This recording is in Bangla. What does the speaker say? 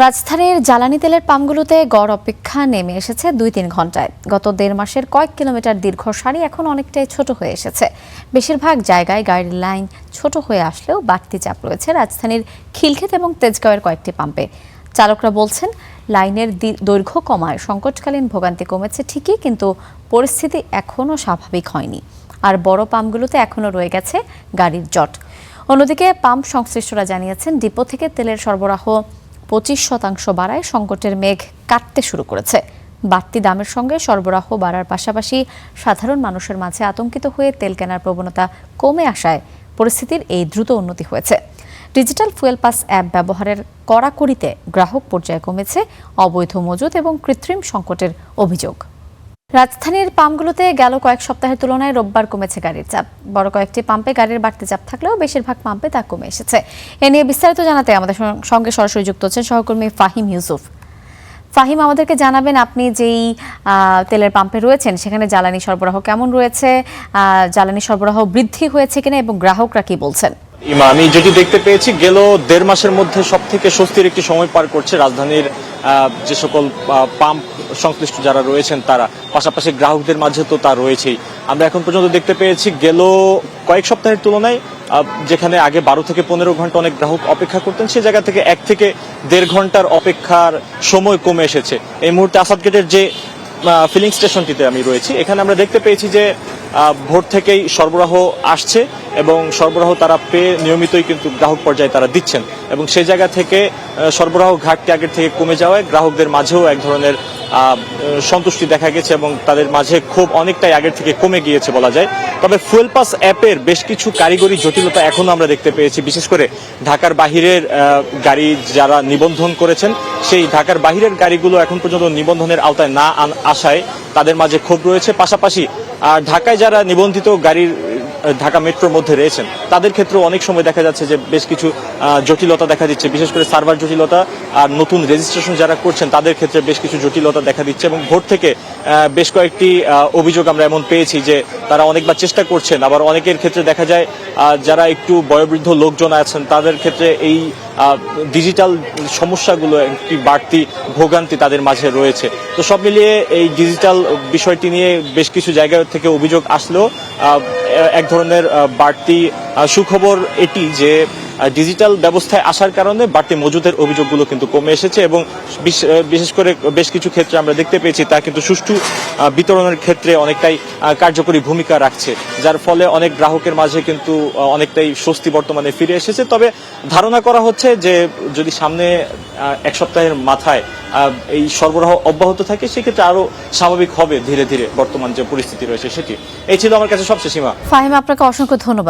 রাজধানীর জ্বালানি তেলের পাম্পগুলোতে গড় অপেক্ষা নেমে এসেছে ২-৩ ঘন্টায়। গত ১.৫ মাসের কয়েক কিলোমিটার দীর্ঘ সারি এখন অনেকটাই ছোট হয়ে এসেছে। বেশিরভাগ জায়গায় গাড়ির লাইন ছোট হয়ে আসলেও বাড়তি চাপ রয়েছে রাজধানীর খিলক্ষেত এবং তেজগাঁওয়ের কয়েকটি পাম্পে। চালকরা বলছেন, লাইনের দৈর্ঘ্য কমায় সংকটকালীন ভোগান্তি কমেছে ঠিকই, কিন্তু পরিস্থিতি এখনও স্বাভাবিক হয়নি। আর বড় পাম্পগুলোতে এখনও রয়ে গেছে গাড়ির জট। অন্যদিকে পাম্প সংশ্লিষ্টরা জানিয়েছেন, ডিপো থেকে তেলের সরবরাহ ২৫% বাড়ায় সংকটের মেঘ কাটতে শুরু করেছে। বাড়তি দামের সঙ্গে সরবরাহ বাড়ার পাশাপাশি সাধারণ মানুষের মাঝে আতঙ্কিত হয়ে তেল কেনার প্রবণতা কমে আসায় পরিস্থিতির এই দ্রুত উন্নতি হয়েছে। ডিজিটাল ফুয়েল পাস অ্যাপ ব্যবহারের কড়াকড়িতে গ্রাহক পর্যায়ে কমেছে অবৈধ মজুত এবং কৃত্রিম সংকটের অভিযোগ। রাজধানীর পাম্পগুলোতে গেল কয়েক সপ্তাহের তুলনায় রোববার কমেছে গাড়ির চাপ। বড় কয়েকটি পাম্পে গাড়ির বাড়তি চাপ থাকলেও বেশিরভাগ পাম্পে তা কমে এসেছে। এ নিয়ে বিস্তারিত জানাতে আমাদের সঙ্গে সরাসরি যুক্ত হচ্ছেন সহকর্মী ফাহিম ইউসুফ। ফাহিম, আমাদেরকে জানাবেন, আপনি যেই তেলের পাম্পে রয়েছেন সেখানে জ্বালানি সরবরাহ কেমন রয়েছে, জ্বালানি সরবরাহ বৃদ্ধি হয়েছে কিনা এবং গ্রাহকরা কি বলছেন? আমি যেটি দেখতে পেয়েছি, গেল ১.৫ মাসের মধ্যে সব থেকে স্বস্তির একটি সময় পার করছে রাজধানীর যে সকল পাম্প সংশ্লিষ্ট যারা রয়েছেন তারা, পাশাপাশি গ্রাহকদের মাঝে তো তা রয়েছেই। আমরা এখন পর্যন্ত দেখতে পেয়েছি গেল কয়েক সপ্তাহের তুলনায় যেখানে আগে ১২ থেকে ১৫ ঘন্টা অনেক গ্রাহক অপেক্ষা করতেন, সেই জায়গা থেকে ১ থেকে ১.৫ ঘন্টার অপেক্ষার সময় কমে এসেছে। এই মুহূর্তে আসাদ গেটের যে ফিলিং স্টেশনটিতে আমি রয়েছি, এখানে আমরা দেখতে পেয়েছি যে ভোর থেকেই সরবরাহ আসছে এবং সরবরাহ তারা পেয়ে নিয়মিতই কিন্তু গ্রাহক পর্যায়ে তারা দিচ্ছেন, এবং সেই জায়গা থেকে সরবরাহ ঘাটতি আগের থেকে কমে যাওয়ায় গ্রাহকদের মাঝেও এক ধরনের সন্তুষ্টি দেখা গেছে এবং তাদের মাঝে ক্ষোভ অনেকটাই আগের থেকে কমে গিয়েছে বলা যায়। তবে ফুয়েল পাস অ্যাপের বেশ কিছু কারিগরি জটিলতা এখনো আমরা দেখতে পেয়েছি, বিশেষ করে ঢাকার বাহিরের গাড়ি যারা নিবন্ধন করেছেন, সেই ঢাকার বাহিরের গাড়িগুলো এখন পর্যন্ত নিবন্ধনের আওতায় না আসায় তাদের মাঝে ক্ষোভ রয়েছে। পাশাপাশি ঢাকায় যারা নিবন্ধিত গাড়ির ঢাকা মেট্রোর মধ্যে রয়েছেন তাদের ক্ষেত্রে অনেক সময় দেখা যাচ্ছে যে বেশ কিছু জটিলতা দেখা দিচ্ছে, বিশেষ করে সার্ভার জটিলতা আর নতুন রেজিস্ট্রেশন যারা করছেন তাদের ক্ষেত্রে বেশ কিছু জটিলতা দেখা দিচ্ছে। এবং ভোর থেকে বেশ কয়েকটি অভিযোগ আমরা এমন পেয়েছি যে তারা অনেকবার চেষ্টা করছেন, আবার অনেকের ক্ষেত্রে দেখা যায় যারা একটু বয়োবৃদ্ধ লোকজন আছেন তাদের ক্ষেত্রে এই ডিজিটাল সমস্যাগুলো একটি বাড়তি ভোগান্তি তাদের মাঝে রয়েছে। তো সব মিলিয়ে এই ডিজিটাল বিষয়টি নিয়ে বেশ কিছু জায়গা থেকে অভিযোগ আসলেও এক ধরনের বাড়তি সুখবর এটি যে ডিজিটাল ব্যবস্থায় আসার কারণে বাড়তি মজুদের অভিযোগগুলো কিন্তু কমে এসেছে এবং বিশেষ করে বেশ কিছু ক্ষেত্রে আমরা দেখতে পেয়েছি তা কিন্তু সুষ্ঠু বিতরণের ক্ষেত্রে অনেকটাই কার্যকরী ভূমিকা রাখছে, যার ফলে অনেক গ্রাহকের মাঝে কিন্তু অনেকটাই স্বস্তি বর্তমানে ফিরে এসেছে। তবে ধারণা করা হচ্ছে যে যদি সামনে এক সপ্তাহের মাথায় এই সরবরাহ অব্যাহত থাকে সেক্ষেত্রে আরো স্বাভাবিক হবে ধীরে ধীরে বর্তমান যে পরিস্থিতি রয়েছে সেটি। এই ছিল আমার কাছে সবশেষ সীমা। ফাহিম, আপনাকে অসংখ্য ধন্যবাদ।